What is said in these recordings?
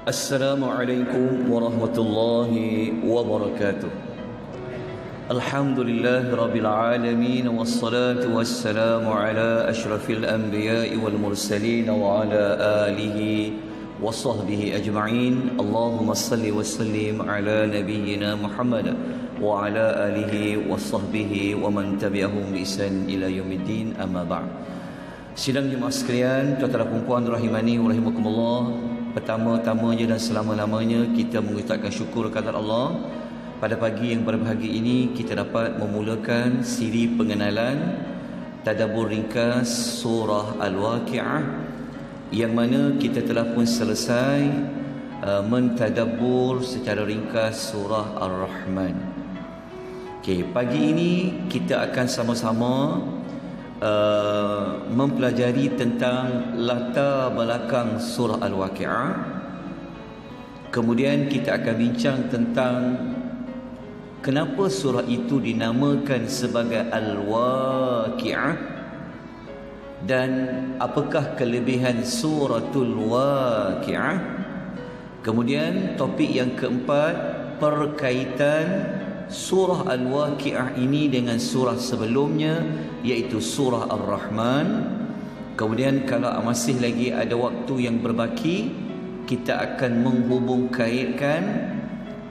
Assalamualaikum warahmatullahi wabarakatuh. Alhamdulillah rabbil alamin, wassalatu wassalamu ala ashrafil anbiya'i wal mursalin wa ala alihi wa sahbihi ajma'in. Allahumma salli wa sallim ala nabiyyina Muhammad wa ala alihi wa sahbihi wa man tabi'ahum bi ihsan ila yaumiddin, amma ba'd. Sidang jemaah sekalian, tuan-tuan dan puan rahimani wa rahimakumullah. Pertama-tamanya dan selama-lamanya kita mengucapkan syukur kepada Allah. Pada pagi yang berbahagia ini kita dapat memulakan siri pengenalan tadabbur ringkas surah Al-Waqi'ah, yang mana kita telah pun selesai mentadabbur secara ringkas surah Ar-Rahman. Okey, pagi ini kita akan sama-sama mempelajari tentang latar belakang surah Al-Waqi'ah. Kemudian kita akan bincang tentang kenapa surah itu dinamakan sebagai Al-Waqi'ah dan apakah kelebihan suratul Waqi'ah. Kemudian topik yang keempat, perkaitan surah Al-Waqi'ah ini dengan surah sebelumnya, iaitu surah Ar-Rahman. Kemudian kalau masih lagi ada waktu yang berbaki, kita akan menghubung kaitkan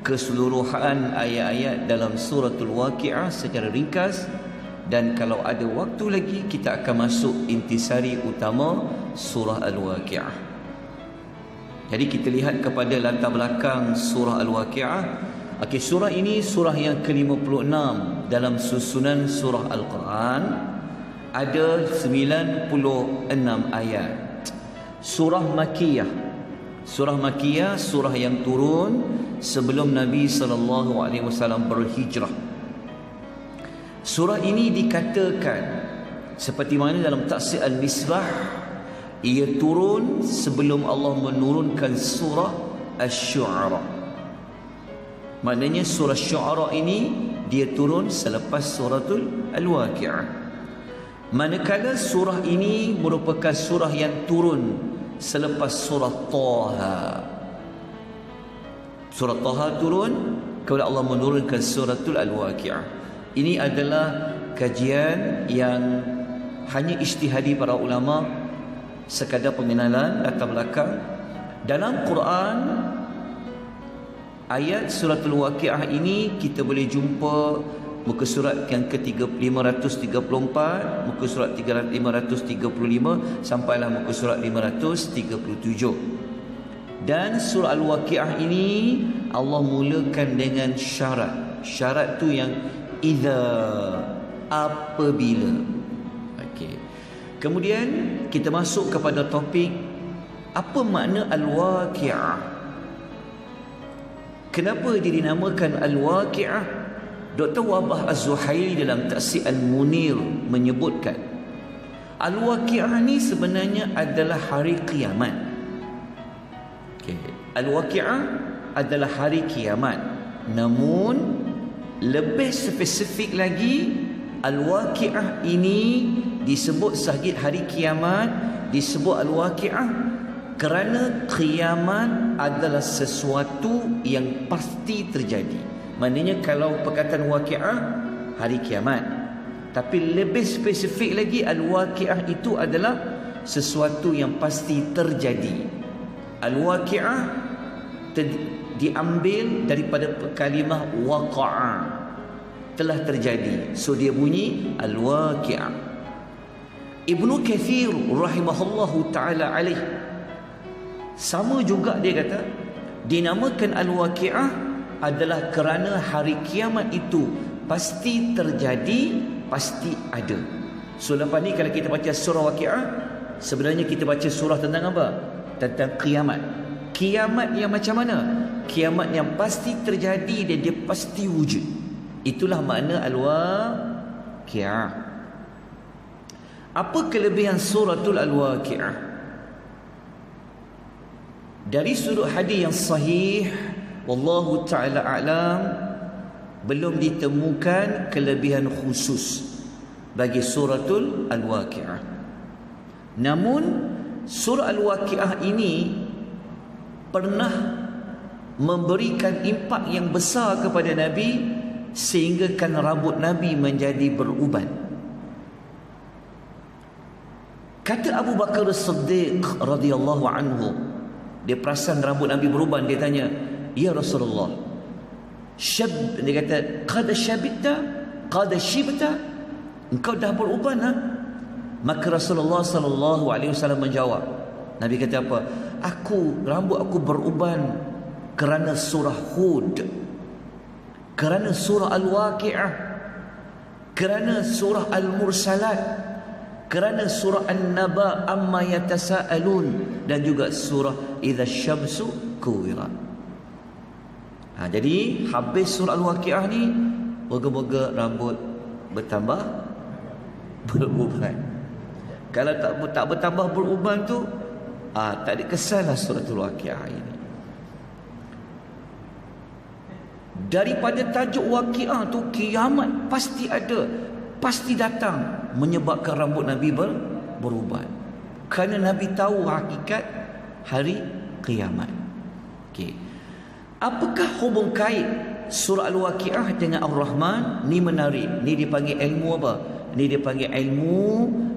keseluruhan ayat-ayat dalam suratul Waqi'ah secara ringkas. Dan kalau ada waktu lagi, kita akan masuk intisari utama surah Al-Waqi'ah. Jadi kita lihat kepada latar belakang surah Al-Waqi'ah. Okey, surah ini surah yang ke-56 dalam susunan surah Al-Quran. Ada 96 ayat. Surah Makkiyah. Surah Makkiyah, surah yang turun sebelum Nabi SAW berhijrah. Surah ini dikatakan seperti mana dalam tafsir Al-Misbah, ia turun sebelum Allah menurunkan surah Asy-Syu'ara. Maknanya surah Syu'ara ini dia turun selepas suratul Al-Waqi'ah. Manakala surah ini merupakan surah yang turun selepas surah Taha. Surah Taha turun, kemudian Allah menurunkan suratul Al-Waqi'ah. Ini adalah kajian yang hanya ijtihadi para ulama, sekadar pengenalan latar belakang. Dalam Quran, ayat suratul Waqi'ah ini kita boleh jumpa muka surat yang ke-534, muka surat 535 sampailah muka surat 537. Dan surah Al-Waqi'ah ini Allah mulakan dengan syarat. Syarat tu yang idza, apabila. Okey. Kemudian kita masuk kepada topik, apa makna Al-Waqi'ah? Kenapa dia dinamakan Al-Waqi'ah? Dr. Wahbah Az-Zuhaili dalam Tafsir Al-Munir menyebutkan Al-Waqi'ah ni sebenarnya adalah hari kiamat. Okay. Al-Waqi'ah adalah hari kiamat. Namun lebih spesifik lagi, Al-Waqi'ah ini disebut sebagai hari kiamat, disebut Al-Waqi'ah kerana kiamat adalah sesuatu yang pasti terjadi. Maknanya kalau perkataan waqi'ah, hari kiamat. Tapi lebih spesifik lagi, Al-Waqi'ah itu adalah sesuatu yang pasti terjadi. Al-Waqi'ah diambil daripada kalimah waqa'a, telah terjadi. So dia bunyi Al-Waqi'ah. Ibnu Katsir rahimahullahu ta'ala alaih, sama juga dia kata, dinamakan Al-Waqi'ah adalah kerana hari kiamat itu pasti terjadi, pasti ada. So lepas ni kalau kita baca surah Waqi'ah, sebenarnya kita baca surah tentang apa? Tentang kiamat. Kiamat yang macam mana? Kiamat yang pasti terjadi dan dia pasti wujud. Itulah makna Al-Waqi'ah. Apa kelebihan suratul Al-Waqi'ah? Dari sudut hadis yang sahih, wallahu ta'ala a'lam, belum ditemukan kelebihan khusus bagi suratul Al-Waqi'ah. Namun surah Al-Waqi'ah ini pernah memberikan impak yang besar kepada Nabi sehinggakan rambut Nabi menjadi beruban. Kata Abu Bakar As-Siddiq radhiyallahu anhu, dia perasan rambut Nabi beruban, dia tanya, "Ya Rasulullah, dia kata, qad shibta, engkau dah beruban ha?" Maka Rasulullah sallallahu alaihi wasallam menjawab, Nabi kata apa? Rambut aku beruban kerana surah Hud, kerana surah Al-Waqi'ah, kerana surah Al-Mursalat, kerana surah An-Naba amma yatasaalun, dan juga surah Idza Syamsu Kuwirat. Jadi habis surah Al-Waqi'ah ni, moga-moga rambut bertambah beruban. Kalau tak bertambah beruban tu, tak ada kesanlah surah Al-Waqi'ah ini. Daripada tajuk Waqi'ah tu, kiamat pasti ada, pasti datang, menyebabkan rambut Nabi beruban. Kerana Nabi tahu hakikat hari kiamat. Okey. Apakah hubung kait surah Al-Waqi'ah dengan Ar-Rahman? Ni menarik. Ni dipanggil ilmu apa? Ni dipanggil ilmu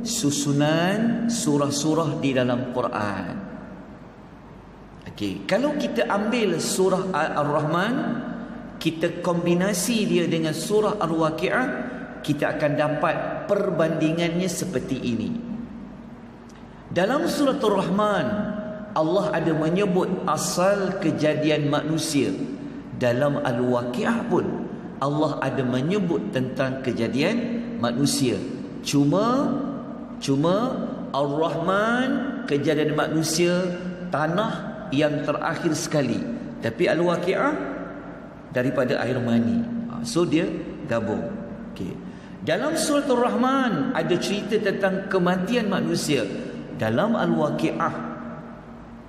susunan surah-surah di dalam Quran. Okey, kalau kita ambil surah Ar-Rahman, kita kombinasi dia dengan surah Al-Waqi'ah, kita akan dapat perbandingannya seperti ini. Dalam surah Ar-Rahman, Allah ada menyebut asal kejadian manusia. Dalam Al-Waqi'ah pun Allah ada menyebut tentang kejadian manusia. Cuma Ar-Rahman kejadian manusia, tanah yang terakhir sekali. Tapi Al-Waqi'ah daripada air mani. So dia gabung. Okay. Dalam surah Ar-Rahman ada cerita tentang kematian manusia. Dalam Al-Waqi'ah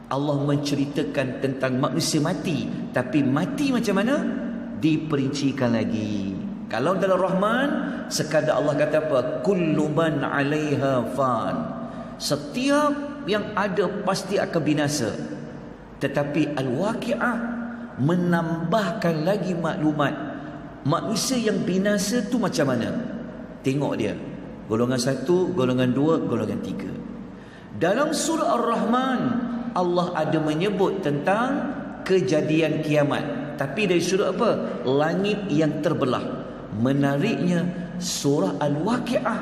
Allah menceritakan tentang manusia mati. Tapi mati macam mana? Diperincikan lagi. Kalau dalam Rahman, sekadar Allah kata apa? Kullu man 'alaiha fan. Setiap yang ada pasti akan binasa. Tetapi Al-Waqi'ah menambahkan lagi maklumat. Manusia yang binasa tu macam mana? Tengok dia. Golongan 1, golongan 2, golongan 3. Dalam surah Ar-Rahman Allah ada menyebut tentang kejadian kiamat. Tapi dari surah apa? Langit yang terbelah. Menariknya, surah Al-Waqi'ah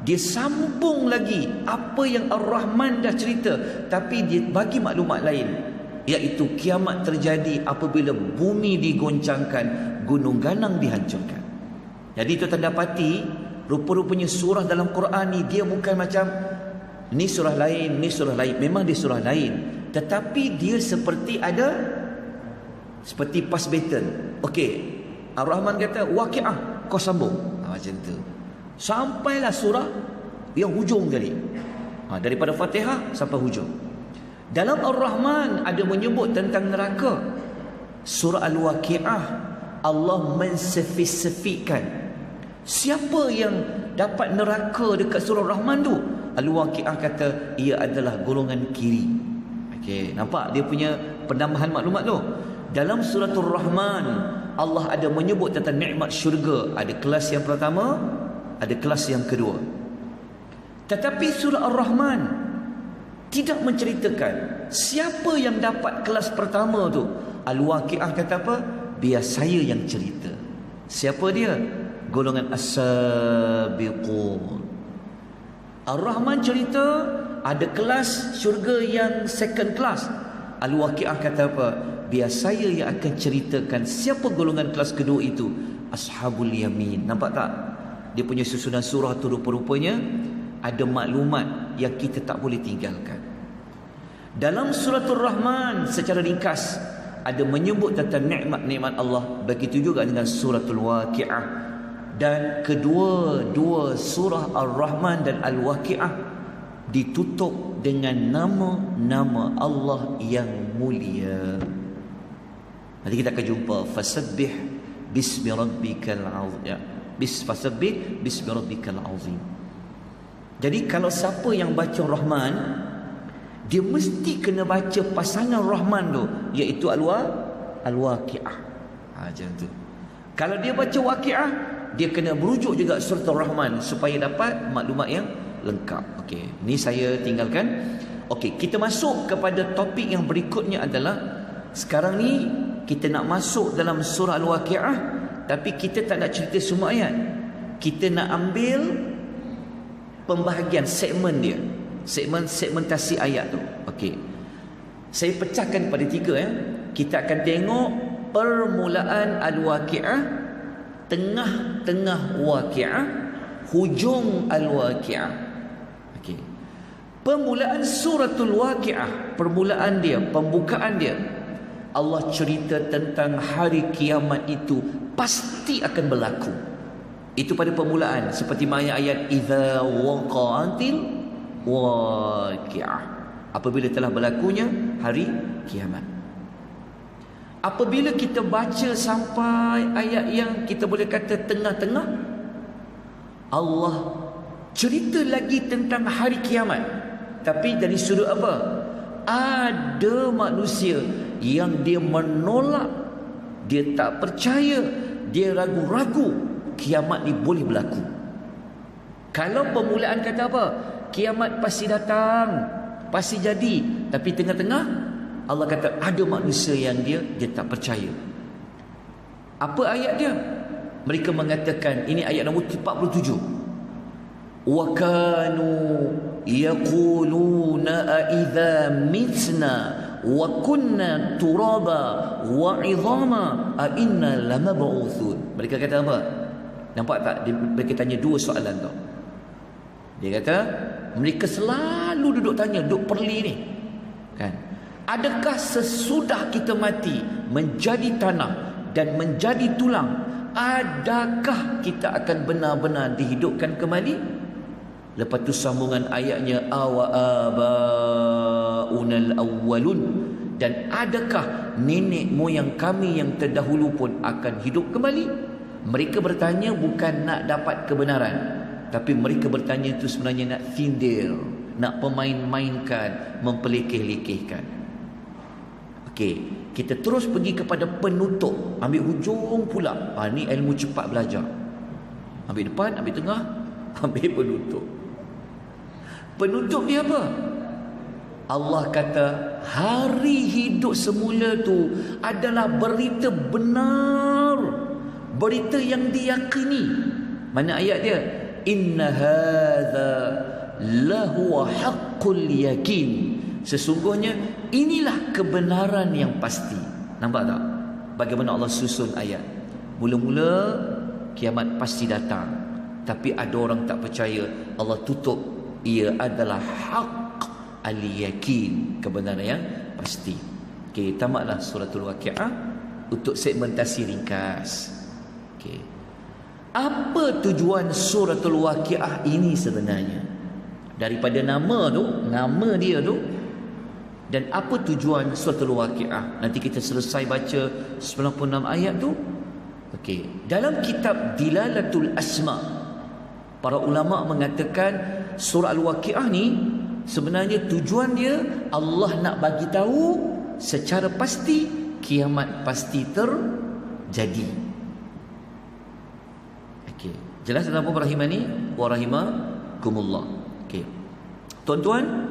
dia sambung lagi apa yang Ar-Rahman dah cerita, tapi dia bagi maklumat lain, iaitu kiamat terjadi apabila bumi digoncangkan, gunung ganang dihancurkan. Jadi tuan-tuan dapati, rupa-rupanya surah dalam Quran ni dia bukan macam ni surah lain, ni surah lain. Memang dia surah lain, tetapi dia seperti pas baton. Okey, Ar-Rahman kata Waqi'ah, kau sambung. Macam tu. Sampailah surah yang hujung tadi. Daripada Fatihah sampai hujung. Dalam Ar-Rahman ada menyebut tentang neraka. Surah Al-Waqi'ah Allah menspesifikkan siapa yang dapat neraka dekat surah Ar-Rahman tu. Al-Waqi'ah kata ia adalah golongan kiri. Okey, nampak dia punya penambahan maklumat tu. Dalam surah Ar-Rahman Allah ada menyebut tentang nikmat syurga. Ada kelas yang pertama, ada kelas yang kedua. Tetapi surah Ar-Rahman tidak menceritakan siapa yang dapat kelas pertama tu. Al-Waqi'ah kata apa? Biar saya yang cerita. Siapa dia? Golongan As-Sabiqun. Ar-Rahman cerita ada kelas syurga yang second class. Al-Waqi'ah kata apa? Biar saya yang akan ceritakan siapa golongan kelas kedua itu. Ashabul Yamin. Nampak tak? Dia punya susunan surah tu rupa-rupanya ada maklumat yang kita tak boleh tinggalkan. Dalam surah Ar-Rahman secara ringkas ada menyebut tentang nikmat-nikmat Allah. Begitu juga dengan suratul Waqi'ah. Dan kedua-dua surah Ar-Rahman dan Al-Waqi'ah ditutup dengan nama-nama Allah yang mulia. Nanti kita akan jumpa fasabbih bismi rabbikal azim. Fasabbih bismi rabbikal azim. Jadi kalau siapa yang baca Rahman, dia mesti kena baca pasangan Rahman tu, iaitu Al-Waqi'ah. Macam tu. Kalau dia baca Waqi'ah, dia kena berujuk juga surah Rahman supaya dapat maklumat yang lengkap. Okey, ni saya tinggalkan. Okey, kita masuk kepada topik yang berikutnya adalah sekarang ni kita nak masuk dalam surah Al-Waqi'ah, tapi kita tak nak cerita semua ayat. Kita nak ambil pembahagian segmen dia, segmentasi ayat tu. Okey, saya pecahkan pada 3 ya. Kita akan tengok permulaan Al-Waqi'ah, tengah-tengah Waqi'ah, hujung Al-Waqi'ah. Okey. Permulaan suratul Waqi'ah, permulaan dia, pembukaan dia, Allah cerita tentang hari kiamat itu pasti akan berlaku. Itu pada permulaan, seperti ayat idza waqa'atil waqi'ah, apabila telah berlakunya hari kiamat. Apabila kita baca sampai ayat yang kita boleh kata tengah-tengah, Allah cerita lagi tentang hari kiamat, tapi dari sudut apa? Ada manusia yang dia menolak, dia tak percaya, dia ragu-ragu kiamat ni boleh berlaku. Kalau permulaan kata apa? Kiamat pasti datang, pasti jadi, tapi tengah-tengah Allah kata ada manusia yang dia tak percaya. Apa ayat dia? Mereka mengatakan, ini ayat nombor 47. Wa kanu yaquluna a idza mitna wa kunna turaba wa 'idhama a inna lamab'uthun. Mereka kata apa? Nampak tak? Mereka tanya 2 soalan tau. Dia kata, mereka selalu duduk tanya, duduk perli ni. Kan? Adakah sesudah kita mati menjadi tanah dan menjadi tulang, adakah kita akan benar-benar dihidupkan kembali? Lepas tu sambungan ayatnya, awa abaunal awwalun, dan adakah nenek moyang kami yang terdahulu pun akan hidup kembali? Mereka bertanya bukan nak dapat kebenaran, tapi mereka bertanya itu sebenarnya nak sindir, nak pemain-mainkan, mempelekeh-lekehkan. Okey, kita terus pergi kepada penutup, ambil hujung pula. Ni ilmu cepat belajar. Ambil depan, ambil tengah, ambil penutup. Penutup dia apa? Allah kata hari hidup semula tu adalah berita benar, berita yang diyakini. Mana ayat dia? Inna hadza lahu haqqul yakin. Sesungguhnya inilah kebenaran yang pasti. Nampak tak bagaimana Allah susun ayat? Mula-mula kiamat pasti datang, tapi ada orang tak percaya. Allah tutup, ia adalah haq al-yakin, kebenaran yang pasti. Okey, tamatlah suratul Waqi'ah untuk segmentasi ringkas. Okey, apa tujuan suratul Waqi'ah ini sebenarnya? Daripada nama dia tu, dan apa tujuan suratul Waqi'ah? Nanti kita selesai baca 96 ayat tu. Okey, dalam kitab Dilalatul Asma, para ulama mengatakan surah Al-Waqi'ah ni sebenarnya tujuan dia Allah nak bagi tahu secara pasti kiamat pasti terjadi. Okey, jelas tuan-tuan rahimani wa rahimakumullah. Okey, tuan-tuan,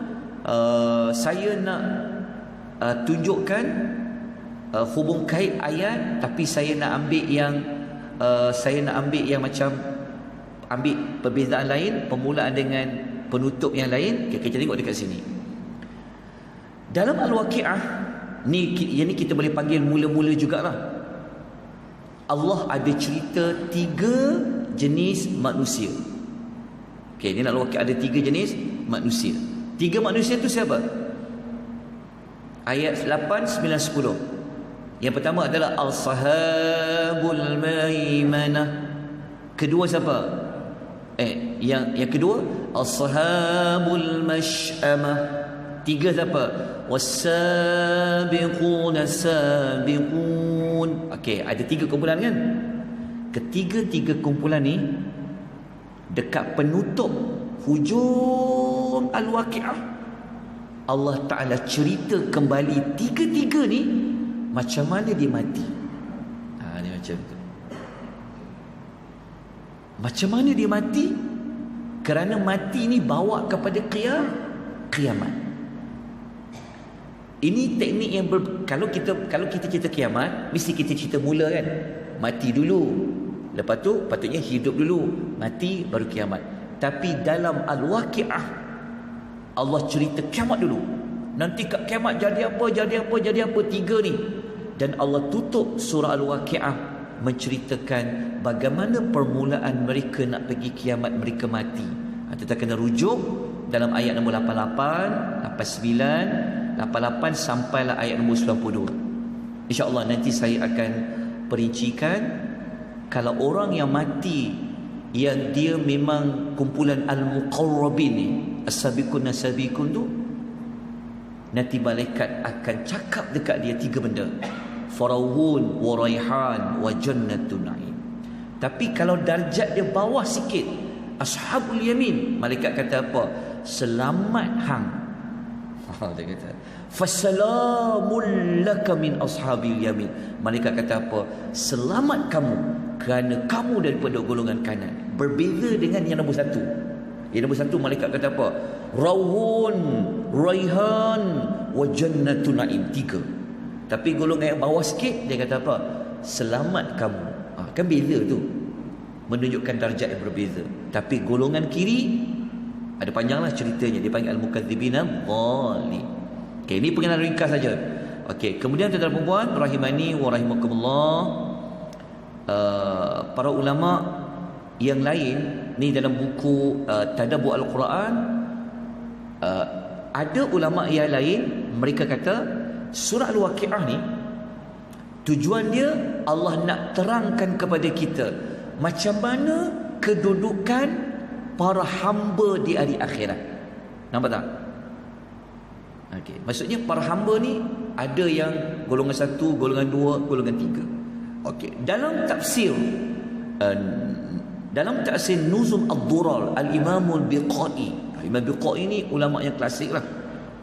saya nak tunjukkan hubung kait ayat, tapi saya nak ambil yang macam ambil perbezaan lain, permulaan dengan penutup yang lain. Okay, kita tengok dekat sini. Dalam Al-Waqi'ah ni, yang ni kita boleh panggil mula-mula jugalah. Allah ada cerita 3 jenis manusia. Okey, ni Al-Waqi'ah ada 3 jenis manusia. 3 manusia tu siapa? Ayat 8, 9, 10. Yang pertama adalah Al-Sahabul Maimanah. Kedua siapa? Yang kedua Al-Sahabul Mash'amah. 3 siapa? Was-sabiquna sabiqun. Okey, ada 3 kumpulan kan? Ketiga-tiga kumpulan ni dekat penutup hujung Al-Waqi'ah, Allah Ta'ala cerita kembali tiga-tiga ni macam mana dia mati. Ni macam tu. Macam mana dia mati? Kerana mati ni bawa kepada kiamat. Ini teknik yang kalau kita cerita kiamat, mesti kita cerita mula kan. Mati dulu, lepas tu patutnya hidup dulu, mati baru kiamat. Tapi dalam Al-Waqi'ah Allah cerita kiamat dulu. Nanti kat kiamat jadi apa, tiga ni. Dan Allah tutup surah Al-Waqi'ah menceritakan bagaimana permulaan mereka nak pergi kiamat, mereka mati. Kita kena rujuk dalam ayat nombor 88, 89, 88 sampailah ayat nombor 92. InsyaAllah nanti saya akan perincikan. Kalau orang yang mati yang dia memang kumpulan al-muqarrabin ni, as-sabiqun as-sabiqun tu, nanti malaikat akan cakap dekat dia tiga benda: farawun wa raihan wa jannatun na'im. Tapi kalau darjat dia bawah sikit, ashabul yamin, malaikat kata apa? Selamat hang. Dia kata fasalamul laka min ashabil yamin. Malaikat kata apa? Selamat kamu kerana kamu daripada golongan kanan. Berbeza dengan yang nombor satu. Yang nombor satu malaikat kata apa? Rawun, raihan wa jannatun na'im. Tiga. Tapi golongan yang bawah sikit dia kata apa? Selamat kamu. Kan beza tu, menunjukkan darjat yang berbeza. Tapi golongan kiri ada panjanglah ceritanya, dia panggil al-mukadzibina dhalim. Okey, ini pengenalan ringkas saja. Okey, kemudian tuan-tuan dan puan rahimani wa rahimakumullah, para ulama yang lain ni dalam buku Tadabbur Al-Quran, ada ulama yang lain mereka kata surah Al-Waqi'ah ni tujuan dia Allah nak terangkan kepada kita macam mana kedudukan para hamba di hari akhirat. Nampak tak? Okey, maksudnya para hamba ni ada yang golongan satu, golongan dua, golongan tiga. Okey, dalam tafsir Nuzum Ad-Durar Al-Imam Al-Biqai. Imam Biqai ni ulama yang klasik lah.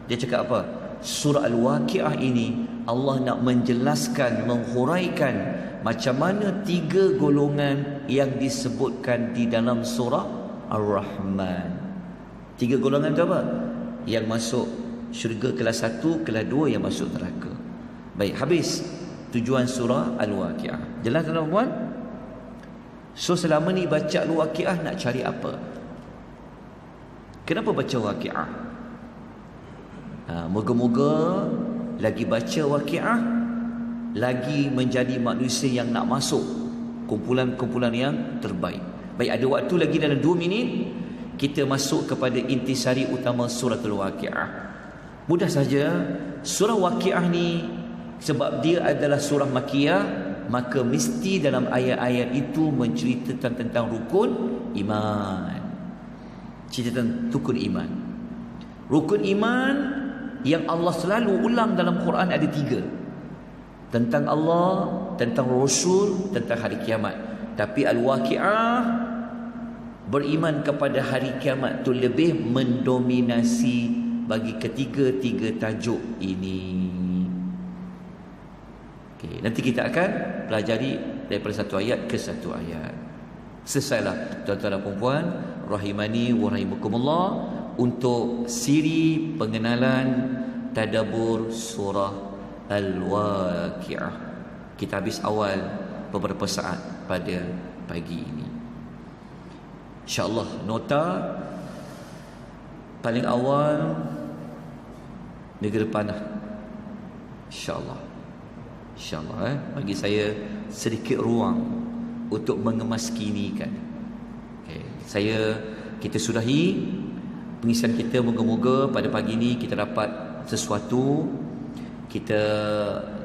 Dia cakap apa? Surah Al-Waqi'ah ini Allah nak menjelaskan, menghuraikan macam mana tiga golongan yang disebutkan di dalam surah Ar-Rahman. Tiga golongan tu apa? Yang masuk syurga kelas 1, kelas 2 yang masuk neraka. Baik, habis tujuan surah Al-Waqi'ah. Jelas tuan-tuan? So selama ni baca Al-Waqi'ah nak cari apa? Kenapa baca Waqi'ah? Moga-moga lagi baca Waqi'ah lagi menjadi manusia yang nak masuk kumpulan-kumpulan yang terbaik. Baik, ada waktu lagi dalam 2 minit kita masuk kepada intisari utama suratul Waqi'ah. Mudah saja, surah Waqi'ah ni sebab dia adalah surah Makkiyah, maka mesti dalam ayat-ayat itu menceritakan tentang rukun iman. Cerita tentang rukun iman. Rukun iman yang Allah selalu ulang dalam Quran ada 3. Tentang Allah, tentang Rasul, tentang hari kiamat. Tapi Al-Waqi'ah, beriman kepada hari kiamat tu lebih mendominasi bagi ketiga-tiga tajuk ini. Okey, nanti kita akan pelajari daripada satu ayat ke satu ayat. Selesailah tuan-tuan dan puan-puan rahimani wa rahimakumullah untuk siri pengenalan tadabbur surah Al-Waqi'ah. Kita habis awal beberapa saat pada pagi ini. InsyaAllah nota paling awal minggu depan lah. InsyaAllah. InsyaAllah bagi saya sedikit ruang untuk mengemaskinikan. Kita sudahi pengisian kita. Moga-moga pada pagi ini kita dapat sesuatu, kita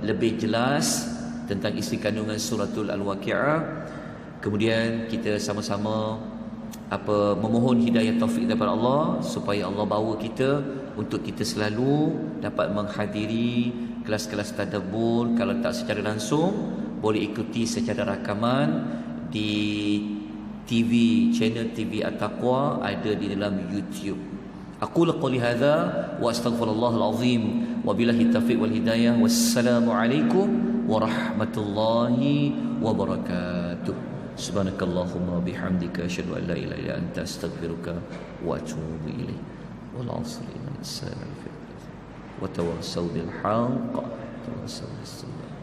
lebih jelas tentang isi kandungan suratul Al-Waqi'ah. Kemudian kita sama-sama memohon hidayah taufik daripada Allah supaya Allah bawa kita untuk kita selalu dapat menghadiri kelas-kelas tadabbur. Kalau tak secara langsung, boleh ikuti secara rakaman di TV, channel TV At-Taqwa, ada di dalam YouTube. Aqulu qawli hadza wa astaghfirullahal azim wa billahi taufiq wal hidayah. Wassalamu alaikum warahmatullahi wabarakatuh. Subhanakallahumma bihamdika asyhadu an la ilaha illa anta astaghfiruka wa atubu ilaik. Wal 'asri innal insana lafi khusr wa tawassaw bil haqq wa tawassaw bis sabr.